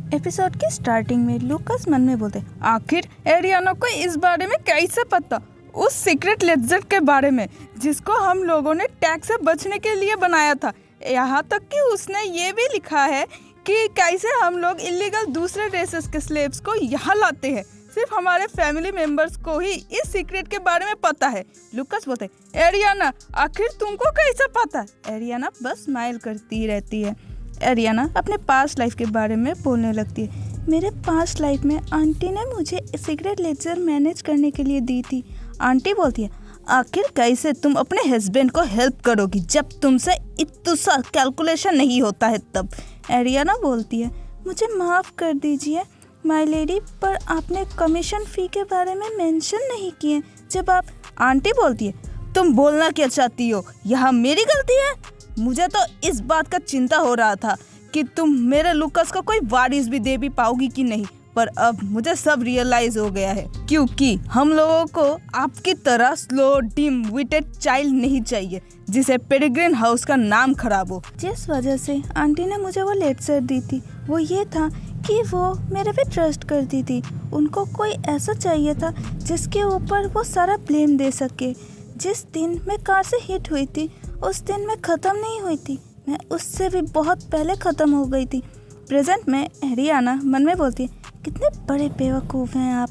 Episode के starting में Lucas मन में बोलते, आखिर एरियाना को इस बारे में कैसे पता, उस सीक्रेट लेजर के बारे में जिसको हम लोगों ने टैक्स से बचने के लिए बनाया था। यहाँ तक कि उसने ये भी लिखा है कि कैसे हम लोग इलीगल दूसरे रेसेस के स्लेव्स को यहाँ लाते हैं। सिर्फ हमारे फैमिली मेंबर्स को ही इस सीक्रेट के बारे में पता है। लूकास बोलते, एरियाना आखिर तुमको कैसे पता? एरियाना बस स्माइल करती रहती है। एरियाना अपने पास्ट लाइफ के बारे में बोलने लगती है। मेरे पास्ट लाइफ में आंटी ने मुझे सीक्रेट लेजर मैनेज करने के लिए दी थी। आंटी बोलती है, आखिर कैसे तुम अपने हस्बैंड को हेल्प करोगी जब तुमसे इतना सा कैलकुलेशन नहीं होता है तब? एरियाना बोलती है, मुझे माफ़ कर दीजिए माय लेडी, पर आपने कमीशन फ़ी के बारे में मेंशन नहीं किए जब आप। आंटी बोलती है, तुम बोलना क्या चाहती हो? यहाँ मेरी गलती है? मुझे तो इस बात का चिंता हो रहा था कि तुम मेरे लूकास को कोई वारिस भी दे भी पाओगी कि नहीं, पर अब मुझे सब रियलाइज हो गया है, क्योंकि हम लोगों को आपकी तरह स्लो डिम विटेड चाइल्ड नहीं चाहिए जिसे पेरिग्रीन हाउस का नाम खराब हो। जिस वजह से आंटी ने मुझे वो लेटर दी थी वो ये था कि वो मेरे पे ट्रस्ट करती थी। उनको कोई ऐसा चाहिए था जिसके ऊपर वो सारा ब्लेम दे सके। जिस दिन मैं कार से हिट हुई थी उस दिन मैं ख़त्म नहीं हुई थी, मैं उससे भी बहुत पहले ख़त्म हो गई थी। प्रेजेंट में एरियाना मन में बोलती है, कितने बड़े बेवकूफ़ हैं आप।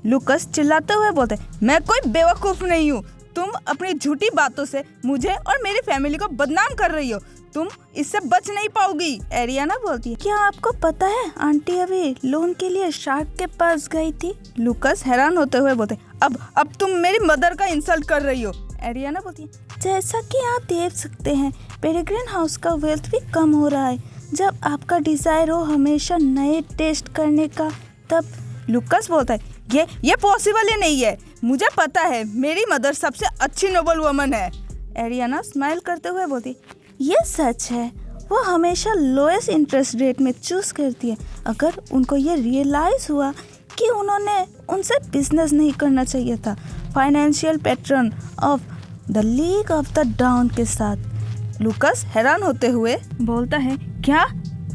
लूकास चिल्लाते हुए बोलते, मैं कोई बेवकूफ़ नहीं हूँ, तुम अपनी झूठी बातों से मुझे और मेरी फैमिली को बदनाम कर रही हो, तुम इससे बच नहीं पाओगी। एरियाना बोलती है, क्या आपको पता है आंटी अभी लोन के लिए शार्क के पास गई थी? लूकास हैरान होते हुए बोलते, अब तुम मेरी मदर का इंसल्ट कर रही हो। एरियाना बोलती है, जैसा कि आप देख सकते हैं पेरिग्रीन हाउस का वेल्थ भी कम हो रहा है। जब आपका डिज़ायर हो हमेशा नए टेस्ट करने का तब। लूकास बोलता है, ये पॉसिबल ही नहीं है, मुझे पता है मेरी मदर सबसे अच्छी नोबल वुमन है। एरियाना स्माइल करते हुए बोलती, ये सच है, वो हमेशा लोएस्ट इंटरेस्ट रेट में चूज़ करती है। अगर उनको ये रियलाइज़ हुआ कि उन्होंने उनसे बिजनेस नहीं करना चाहिए था financial pattern of the League of the Dawn के साथ। लूकास हैरान होते हुए बोलता है, क्या?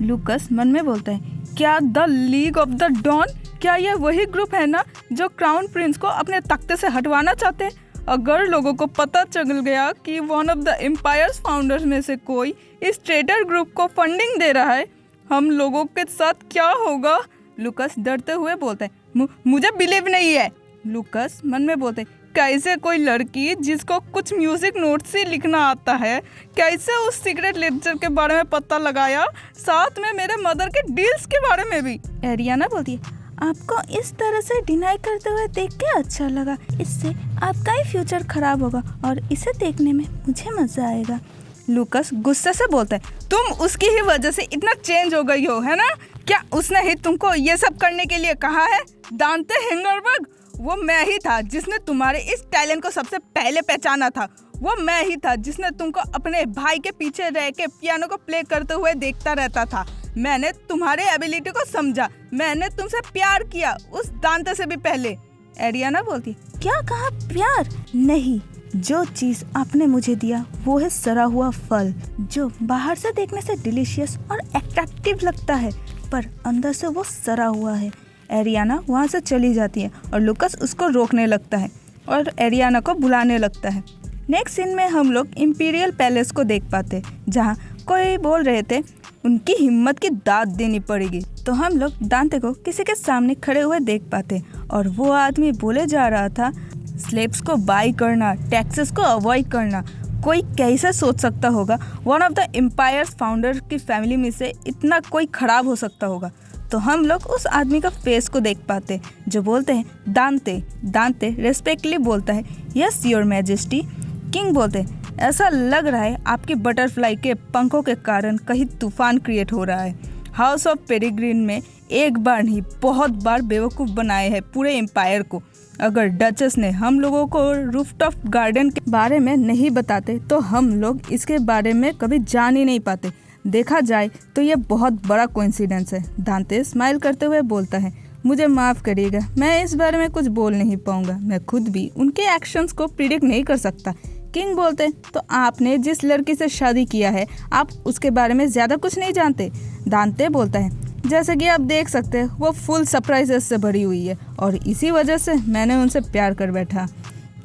लूकास मन में बोलता है, क्या the League of the Dawn? क्या ये वही ग्रुप है ना जो क्राउन प्रिंस को अपने तख्ते से हटवाना चाहते हैं? अगर लोगों को पता चल गया कि one of the empires founders में से कोई इस ट्रेडर ग्रुप को फंडिंग दे रहा है, हम लोगों के साथ क्या होगा? लूकास डरते हुए बोलता है, मुझे बिलीव नहीं है। लूकास मन में बोलते, कैसे कोई लड़की जिसको कुछ म्यूजिक नोट्स ही लिखना आता है, कैसे उस सीक्रेट लेक्चर के बारे में पता लगाया, साथ में मेरे मदर के डील्स के बारे में भी? एरियाना बोलती है, आपको इस तरह से डिनाई करते हुए देख के अच्छा लगा, इससे आपका ही फ्यूचर खराब होगा और इसे देखने में मुझे मजा आएगा। लूकास गुस्से से बोलता है, तुम उसकी ही वजह से इतना चेंज हो गई हो, है ना? क्या उसने ही तुमको ये सब करने के लिए कहा है? दांते हिंगरबर्ग, वो मैं ही था जिसने तुम्हारे इस टैलेंट को सबसे पहले पहचाना था। वो मैं ही था जिसने तुमको अपने भाई के पीछे रह के पियानो को प्ले करते हुए देखता रहता था। मैंने तुम्हारे एबिलिटी को समझा, मैंने तुमसे प्यार किया उस दांते से भी पहले। एरियाना बोलती, क्या कहा प्यार? नहीं, जो चीज़ आपने मुझे दिया वो है सड़ा हुआ फल, जो बाहर से देखने से डिलीशियस और अट्रैक्टिव लगता है पर अंदर से वो सड़ा हुआ है। एरियाना वहाँ से चली जाती है और लूकास उसको रोकने लगता है और एरियाना को बुलाने लगता है। नेक्स्ट सीन में हम लोग इंपीरियल पैलेस को देख पाते, जहाँ कोई बोल रहे थे उनकी हिम्मत की दाद देनी पड़ेगी। तो हम लोग दांते को किसी के सामने खड़े हुए देख पाते और वो आदमी बोले जा रहा था, स्लेव्स को बाई करना, टैक्सेस को अवॉइड करना, कोई कैसे सोच सकता होगा one of the empires founder की फैमिली में से इतना कोई खराब हो सकता होगा। तो हम लोग उस आदमी का फेस को देख पाते जो बोलते हैं दांते रेस्पेक्टली बोलता है, यस योर मैजेस्टी। किंग बोलते हैं, ऐसा लग रहा है आपकी बटरफ्लाई के पंखों के कारण कहीं तूफान क्रिएट हो रहा है। हाउस ऑफ पेरिग्रीन में एक बार नहीं बहुत बार बेवकूफ़ बनाए हैं पूरे एम्पायर को। अगर डचेस ने हम लोगों को रूफटॉप गार्डन के बारे में नहीं बताते तो हम लोग इसके बारे में कभी जान ही नहीं पाते। देखा जाए तो ये बहुत बड़ा कोइंसिडेंस है। दांते स्माइल करते हुए बोलता है, मुझे माफ़ करिएगा, मैं इस बारे में कुछ बोल नहीं पाऊंगा, मैं खुद भी उनके एक्शंस को प्रिडिक्ट नहीं कर सकता। किंग बोलते, तो आपने जिस लड़की से शादी किया है आप उसके बारे में ज़्यादा कुछ नहीं जानते। दांते बोलता है, जैसे कि आप देख सकते हैं वो फुल सरप्राइजेस से भरी हुई है और इसी वजह से मैंने उनसे प्यार कर बैठा।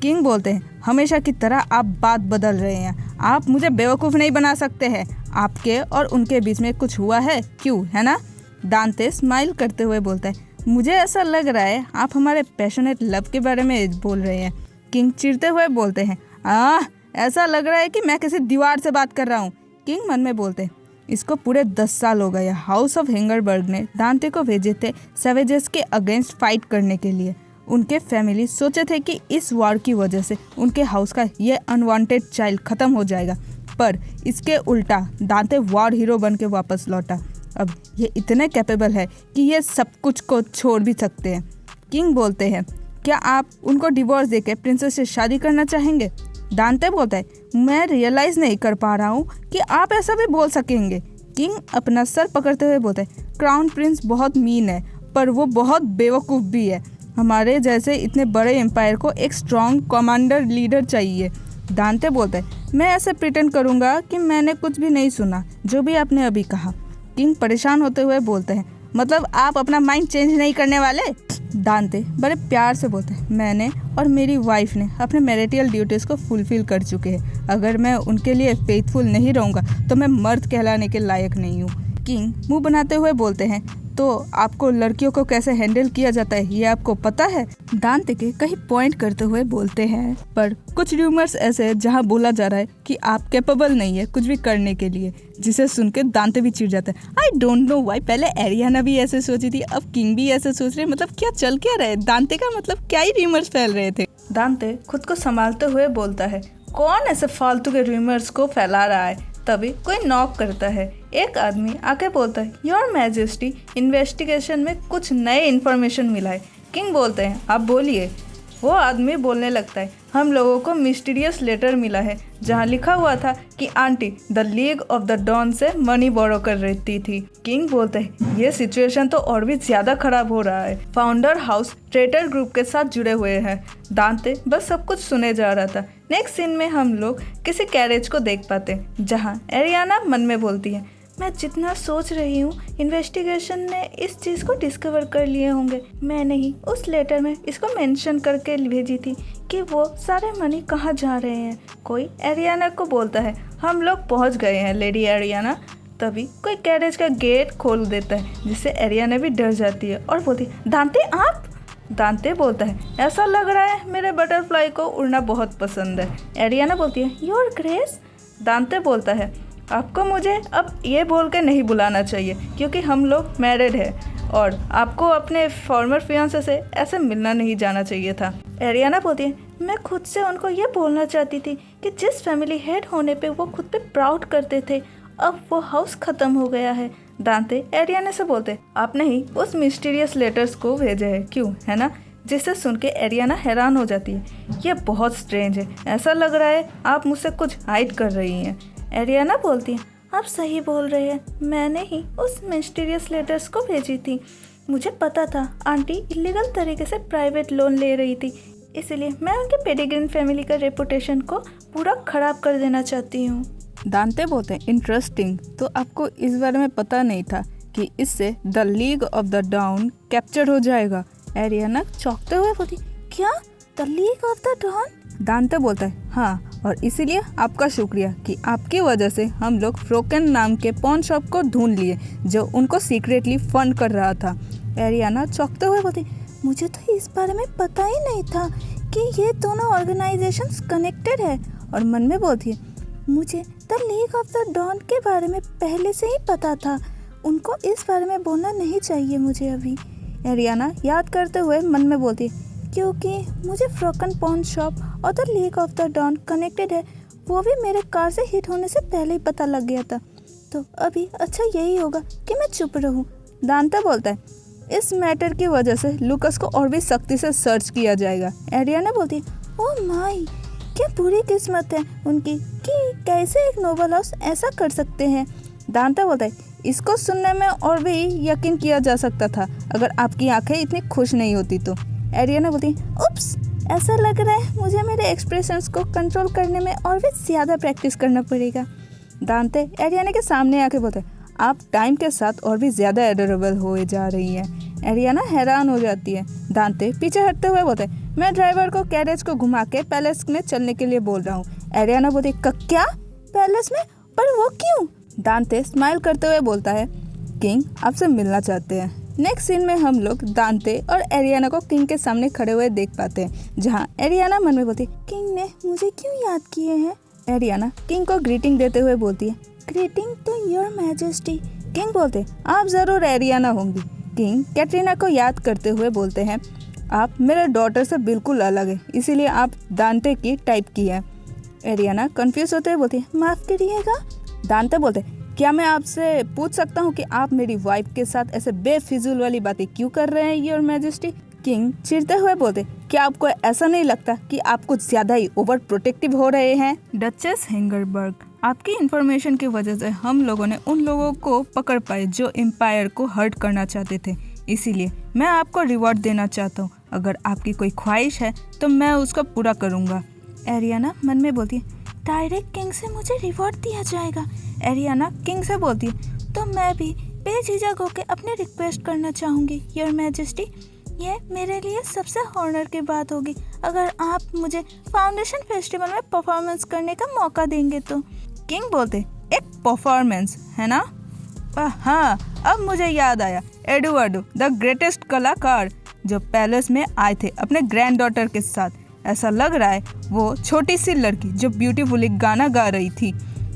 किंग बोलते हैं, हमेशा की तरह आप बात बदल रहे हैं, आप मुझे बेवकूफ़ नहीं बना सकते हैं। आपके और उनके बीच में कुछ हुआ है क्यों, है ना? दांते स्माइल करते हुए बोलता है, मुझे ऐसा लग रहा है आप हमारे पैशनेट लव के बारे में बोल रहे हैं। किंग चिढ़ते हुए बोलते हैं, ऐसा लग रहा है कि मैं किसी दीवार से बात कर रहा हूँ। किंग मन में बोलते हैं, इसको पूरे 10 साल हो गए हाउस ऑफ हिंगरबर्ग ने दांते को भेजे थे सैवेजेस के अगेंस्ट फाइट करने के लिए। उनके फैमिली सोचे थे कि इस वॉर की वजह से उनके हाउस का ये अनवांटेड चाइल्ड ख़त्म हो जाएगा, पर इसके उल्टा दांते वॉर हीरो बन के वापस लौटा। अब ये इतने कैपेबल है कि ये सब कुछ को छोड़ भी सकते हैं। किंग बोलते हैं, क्या आप उनको डिवोर्स देके प्रिंसेस से शादी करना चाहेंगे? दांते बोलता है, मैं रियलाइज़ नहीं कर पा रहा हूँ कि आप ऐसा भी बोल सकेंगे। किंग अपना सर पकड़ते हुए बोलता है, क्राउन प्रिंस बहुत मीन है, पर वो बहुत बेवकूफ़ भी है। हमारे जैसे इतने बड़े एम्पायर को एक स्ट्रॉन्ग कमांडर लीडर चाहिए। दांते बोलता है, मैं ऐसे प्रिटेंड करूँगा कि मैंने कुछ भी नहीं सुना जो भी आपने अभी कहा। किंग परेशान होते हुए बोलते हैं, मतलब आप अपना माइंड चेंज नहीं करने वाले? दांते बड़े प्यार से बोलते हैं, मैंने और मेरी वाइफ ने अपने मैरिटल ड्यूटीज़ को फुलफिल कर चुके हैं। अगर मैं उनके लिए फेथफुल नहीं रहूँगा तो मैं मर्द कहलाने के लायक नहीं हूँ। किंग मुंह बनाते हुए बोलते हैं, तो आपको लड़कियों को कैसे हैंडल किया जाता है ये आपको पता है? दांते के कहीं पॉइंट करते हुए बोलते हैं, पर कुछ र्यूमर्स ऐसे जहां बोला जा रहा है कि आप कैपेबल नहीं है कुछ भी करने के लिए, जिसे सुन के दांते भी चिढ़ जाते हैं। आई डोंट नो व्हाई, पहले एरियाना भी ऐसे सोची थी, अब किंग भी ऐसे सोच रहे, मतलब क्या चल क्या रहा है? दांते का मतलब क्या ही र्यूमर्स फैल रहे थे। दांते खुद को संभालते हुए बोलता है, कौन ऐसे फालतू के र्यूमर्स को फैला रहा है? तभी कोई नॉक करता है। एक आदमी आके बोलता है, योर मैजेस्टी, इन्वेस्टिगेशन में कुछ नए इन्फॉर्मेशन मिला है। किंग बोलते हैं, आप बोलिए। वो आदमी बोलने लगता है, हम लोगों को मिस्टीरियस लेटर मिला है जहाँ लिखा हुआ था कि aunty the League of the Dawn से मनी बोरो कर रही थी। किंग बोलते हैं, ये सिचुएशन तो और भी ज्यादा खराब हो रहा है। फाउंडर हाउस ट्रेटर ग्रुप के साथ जुड़े हुए हैं। दांते बस सब कुछ सुने जा रहा था। नेक्स्ट सीन में हम लोग किसी कैरेज को देख पाते हैं जहाँ एरियाना मन में बोलती है, मैं जितना सोच रही हूँ इन्वेस्टिगेशन ने इस चीज़ को डिस्कवर कर लिए होंगे। मैंने ही उस लेटर में इसको मेंशन करके भेजी थी कि वो सारे मनी कहाँ जा रहे हैं। कोई एरियाना को बोलता है, हम लोग पहुँच गए हैं लेडी एरियाना। तभी कोई कैरेज का गेट खोल देता है जिससे एरियाना भी डर जाती है और बोलती है, दांते आप? दांते बोलता है, ऐसा लग रहा है मेरे बटरफ्लाई को उड़ना बहुत पसंद है। एरियाना बोलती है, योर ग्रेस। दांते बोलता है, आपको मुझे अब ये बोल के नहीं बुलाना चाहिए क्योंकि हम लोग मैरिड हैं और आपको अपने फॉर्मर फियांसे से ऐसे मिलना नहीं जाना चाहिए था। एरियाना बोलती है, मैं खुद से उनको ये बोलना चाहती थी कि जिस फैमिली हेड होने पे वो खुद पे प्राउड करते थे, अब वो हाउस ख़त्म हो गया है। दांते एरियाना से बोलते, आपने ही उस मिस्टीरियस लेटर्स को भेजे हैं क्यों, है ना? जिसे सुन के एरियाना हैरान हो जाती है, ये बहुत स्ट्रेंज है, ऐसा लग रहा है आप मुझसे कुछ हाइड कर रही हैं। एरियाना बोलती है, आप सही बोल रहे हैं, मैंने ही उस मिस्टीरियस लेटर्स को भेजी थी। मुझे पता था आंटी इलीगल तरीके से प्राइवेट लोन ले रही थी, इसलिए मैं उनके पेडिग्रीन फैमिली का रेपुटेशन को पूरा ख़राब कर देना चाहती हूँ। दांते बोलते हैं, इंटरेस्टिंग, तो आपको इस बारे में पता नहीं था कि इससे the League of the Dawn capture हो जाएगा। एरियाना चौंकते हुए बोलती, क्या the League of the Dawn? Dante बोलता है, हाँ, और इसीलिए आपका शुक्रिया कि आपकी वजह से हम लोग फ्रोकन नाम के पॉन शॉप को ढूंढ लिए जो उनको सीक्रेटली फंड कर रहा था। एरियाना चौंकते हुए बोलती, मुझे तो इस बारे में पता ही नहीं था कि ये दोनों ऑर्गेनाइजेशंस कनेक्टेड है। और मन में बोलती है, मुझे the League of the Dawn के बारे में पहले से ही पता था, उनको इस बारे में बोलना नहीं चाहिए मुझे अभी। एरियाना याद करते हुए मन में बोलती है, क्योंकि मुझे फ्रोकन पॉन शॉप और the League of the Dawn connected है, वो भी मेरे कार से हिट होने से पहले ही पता लग गया था, तो अभी अच्छा यही होगा कि मैं चुप रहूं। दांते बोलता है, इस मैटर की वजह से लुकस को और भी सख्ती से सर्च किया जाएगा। एरियाना बोलती है, ओह माय, क्या बुरी किस्मत है उनकी कि कैसे एक नोबल हाउस ऐसा कर सकते हैं। दांते बोलता है, इसको सुनने में और भी यकीन किया जा सकता था अगर आपकी आंखें इतनी खुश नहीं होती तो। एरियाना बोलती, उप्स, ऐसा लग रहा है मुझे मेरे एक्सप्रेशंस को कंट्रोल करने में और भी ज़्यादा प्रैक्टिस करना पड़ेगा। दांते एरियाना के सामने आके बोलते, आप टाइम के साथ और भी ज़्यादा एडोरेबल हो जा रही हैं। एरियाना हैरान हो जाती है। दांते पीछे हटते हुए बोलते मैं ड्राइवर को कैरेज को घुमा के पैलेस में चलने के लिए बोल रहा हूँ। एरियाना बोलती क्या पैलेस में, पर वो क्यों? दांते स्माइल करते हुए बोलता है किंग आपसे मिलना चाहते हैं। नेक्स्ट सीन में हम लोग दांते और एरियाना को किंग के सामने खड़े हुए देख पाते हैं, जहाँ एरियाना मन में बोलती किंग ने मुझे क्यों याद किए हैं। एरियाना किंग को ग्रीटिंग देते हुए बोलती है greeting to your majesty. King बोलते आप ज़रूर एरियाना होंगी। किंग कैटरीना को याद करते हुए बोलते हैं आप मेरे डॉटर से बिल्कुल अलग है, इसीलिए आप दांते की टाइप की है। एरियाना कंफ्यूज होते हुए बोलती है माफ़ करिएगा। दांते बोलते क्या मैं आपसे पूछ सकता हूँ कि आप मेरी वाइफ के साथ ऐसे बेफिजूल वाली बातें क्यों कर रहे हैं योर मैजेस्टी। किंग चिढ़ते हुए बोलते क्या आपको ऐसा नहीं लगता कि आप कुछ ज़्यादा ही ओवर प्रोटेक्टिव हो रहे हैं। डचेस हेंगरबर्ग आपकी इन्फॉर्मेशन की वजह से हम लोगों ने उन लोगों को पकड़ पाए जो एम्पायर को हर्ट करना चाहते थे, इसीलिए मैं आपको रिवॉर्ड देना चाहता हूँ। अगर आपकी कोई ख्वाहिश है तो मैं उसको पूरा करूँगा। एरियाना मन में बोलती है डायरेक्ट किंग से मुझे रिवॉर्ड दिया जाएगा। एरियाना किंग से बोलती है तो मैं भी बेझिझक होकर अपनी रिक्वेस्ट करना चाहूँगी योर मैजेस्टी। ये मेरे लिए सबसे ऑनर की बात होगी अगर आप मुझे फाउंडेशन फेस्टिवल में परफॉर्मेंस करने का मौका देंगे तो। किंग बोलते एक परफॉर्मेंस है ना? हाँ, अब मुझे याद आया, एडुआर्डो द ग्रेटेस्ट कलाकार जो पैलेस में आए थे अपने ग्रैंड डॉटर के साथ। ऐसा लग रहा है वो छोटी सी लड़की जो ब्यूटीफुली गाना गा रही थी,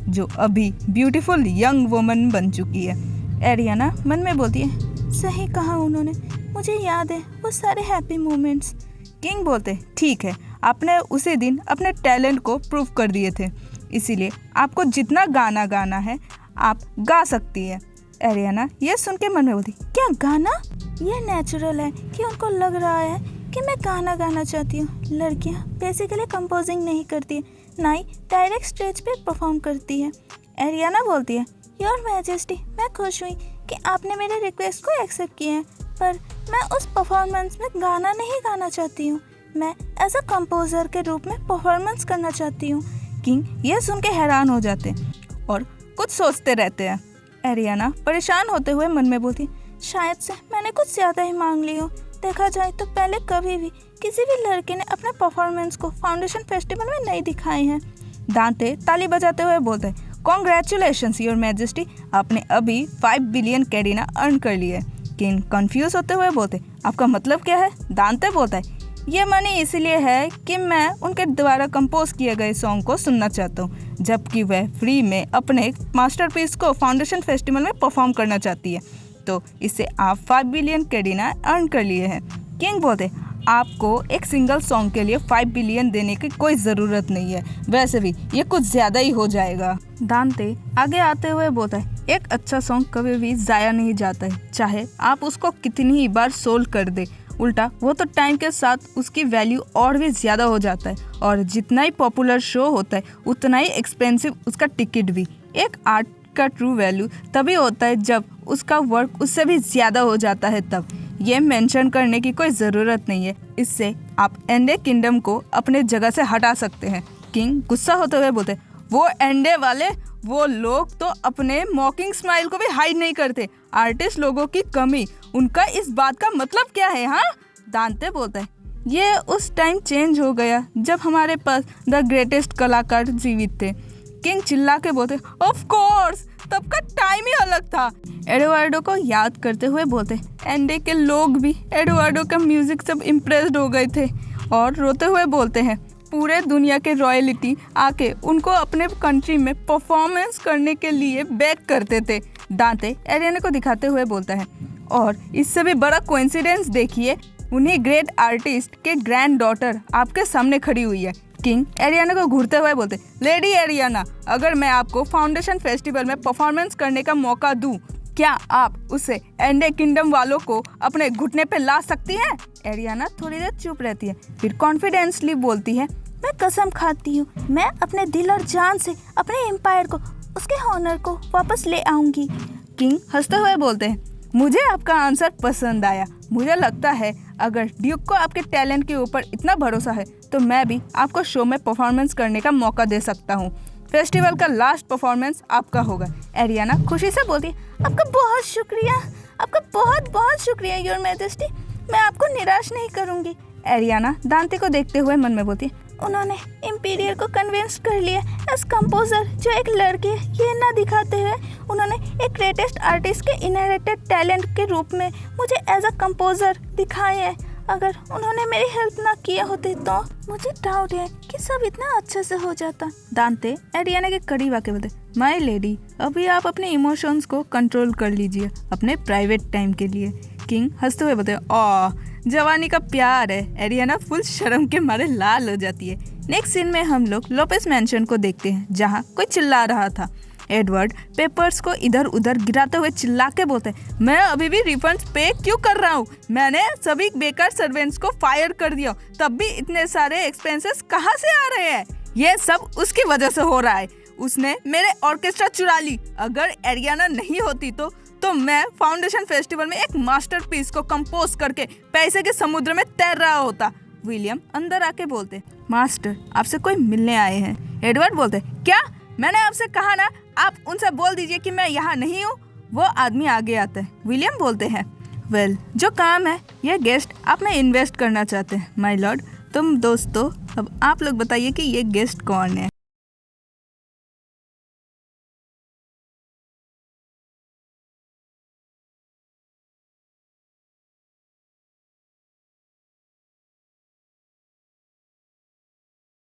जो अभी ब्यूटीफुल यंग वुमन बन चुकी है। एरियाना मन में बोलती है सही कहा उन्होंने, मुझे याद है वो सारे हैप्पी मोमेंट्स। किंग बोलते ठीक है, आपने उसी दिन अपने टैलेंट को प्रूव कर दिए थे, इसीलिए आपको जितना गाना गाना है आप गा सकती है। एरियाना ये सुन के मन में बोलती क्या गाना? ये नेचुरल है कि उनको लग रहा है कि मैं गाना गाना चाहती हूँ। लड़कियाँ बेसिकली कंपोजिंग नहीं करती, ना ही डायरेक्ट स्टेज पे परफॉर्म करती है। एरियाना बोलती है योर मैजेस्टी मैं खुश हुई कि आपने मेरे रिक्वेस्ट को एक्सेप्ट किया है, पर मैं उस परफॉर्मेंस में गाना नहीं गाना चाहती हूँ, मैं एज अ कंपोजर के रूप में परफॉर्मेंस करना चाहती हूँ। किंग ये सुन के हैरान हो जाते हैं और कुछ सोचते रहते हैं। एरियाना परेशान होते हुए मन में बोलती शायद से मैंने कुछ ज़्यादा ही मांग ली हो। देखा जाए तो पहले कभी भी किसी भी लड़के ने अपने परफॉर्मेंस को फाउंडेशन फेस्टिवल में नहीं दिखाए हैं। दांते ताली बजाते हुए बोलते हैं कॉन्ग्रेचुलेशंस योर मैजेस्टी, आपने अभी 5 बिलियन कैरिना अर्न कर लिए। किंग कंफ्यूज होते हुए बोलते आपका मतलब क्या है? दांते बोलता है ये मनी इसलिए है कि मैं उनके द्वारा कंपोज किए गए सॉन्ग को सुनना चाहता हूँ, जबकि वह फ्री में अपने मास्टरपीस को फाउंडेशन फेस्टिवल में परफॉर्म करना चाहती है, तो इससे आप 5 बिलियन कैरिना अर्न कर लिए हैं। किंग बोलते आपको एक सिंगल सॉन्ग के लिए 5 बिलियन देने की कोई ज़रूरत नहीं है, वैसे भी ये कुछ ज़्यादा ही हो जाएगा। दांते आगे आते हुए बोलता है एक अच्छा सॉन्ग कभी भी ज़ाया नहीं जाता है, चाहे आप उसको कितनी ही बार सोल्ड कर दे, उल्टा वो तो टाइम के साथ उसकी वैल्यू और भी ज़्यादा हो जाता है, और जितना ही पॉपुलर शो होता है उतना ही एक्सपेंसिव उसका टिकट भी। एक आर्ट का ट्रू वैल्यू तभी होता है जब उसका वर्क उससे भी ज़्यादा हो जाता है, तब ये मेंशन करने की कोई ज़रूरत नहीं है। इससे आप एंडे किंगडम को अपने जगह से हटा सकते हैं। किंग गुस्सा होते हुए बोलते वो एंडे वाले वो लोग तो अपने मॉकिंग स्माइल को भी हाइड नहीं करते, आर्टिस्ट लोगों की कमी, उनका इस बात का मतलब क्या है? हाँ, दांते बोलता है ये उस टाइम चेंज हो गया जब हमारे पास द ग्रेटेस्ट कलाकार जीवित थे। किंग चिल्ला के बोलते ऑफ कोर्स, तब का टाइम ही अलग था। एडुआर्डो को याद करते हुए बोलते एंडे के लोग भी एडुआर्डो का म्यूजिक सब इम्प्रेस्ड हो गए थे, और रोते हुए बोलते हैं पूरे दुनिया के रॉयल्टी आके उनको अपने कंट्री में परफॉर्मेंस करने के लिए बेग करते थे। दांते एरियाना को दिखाते हुए बोलता है और इससे भी बड़ा कोइंसिडेंस देखिए, उन्हीं ग्रेट आर्टिस्ट के ग्रैंड डॉटर आपके सामने खड़ी हुई है। किंग एरियाना को घूरते हुए बोलते लेडी एरियाना, अगर मैं आपको फाउंडेशन फेस्टिवल में परफॉर्मेंस करने का मौका दूं, क्या आप उसे एंडे किंगडम वालों को अपने घुटने पे ला सकती हैं? एरियाना थोड़ी देर चुप रहती है, फिर कॉन्फिडेंसली बोलती है मैं कसम खाती हूँ मैं अपने दिल और जान से अपने एम्पायर को उसके ऑनर को वापस ले आऊंगी। किंग हंसते हुए बोलते हैं मुझे आपका आंसर पसंद आया, मुझे लगता है अगर ड्यूक को आपके टैलेंट के ऊपर इतना भरोसा है तो मैं भी आपको शो में परफॉर्मेंस करने का मौका दे सकता हूँ। फेस्टिवल का लास्ट परफॉर्मेंस आपका होगा। एरियाना खुशी से बोलती, आपका बहुत शुक्रिया, आपका बहुत बहुत शुक्रिया योर मैजेस्टी, मैं आपको निराश नहीं करूँगी। एरियाना दांते को देखते हुए मन में बोलती, उन्होंने इम्पीरियल को कन्विंस कर लिया एज कंपोजर जो एक लड़की है ये ना दिखाते हुए उन्होंने एक ग्रेटेस्ट आर्टिस्ट के इनहेरिटेड टैलेंट के रूप में मुझे एज अ कंपोजर दिखाए है। अगर उन्होंने मेरी हेल्प ना किया होते तो मुझे डाउट है कि सब इतना अच्छे से हो जाता। दांते एरियाना के करीब आके बोलते, माय लेडी, अभी आप अपने इमोशंस को कंट्रोल कर लीजिए अपने प्राइवेट टाइम के लिए। किंग हंसते हुए बोलते, जवानी का प्यार है। एरियाना फुल शर्म के मारे लाल हो जाती है। नेक्स्ट सीन में हम लोग लोपेस मैंशन को देखते हैं जहाँ कोई चिल्ला रहा था। एडवर्ड पेपर्स को इधर उधर गिराते हुए चिल्ला के बोलते, मैं अभी भी रिफंड पे क्यों कर रहा हूँ? मैंने सभी बेकार सर्वेंट्स को फायर कर दिया, तब भी इतने सारे एक्सपेंसेस कहाँ से आ रहे हैं? ये सब उसकी वजह से हो रहा है। उसने मेरे ऑर्केस्ट्रा चुरा ली। अगर एरियाना नहीं होती तो मैं फाउंडेशन फेस्टिवल में एक मास्टरपीस को कंपोज करके पैसे के समुद्र में तैर रहा होता। विलियम अंदर आके बोलते, मास्टर आपसे कोई मिलने आए हैं। एडवर्ड बोलते, क्या? मैंने आपसे कहा ना, आप उनसे बोल दीजिए कि मैं यहाँ नहीं हूँ। वो आदमी आगे आता है। विलियम बोलते हैं, वेल जो काम है ये गेस्ट आप में इन्वेस्ट करना चाहते हैं माय लॉर्ड। तुम दोस्तों अब आप लोग बताइए कि ये गेस्ट कौन है।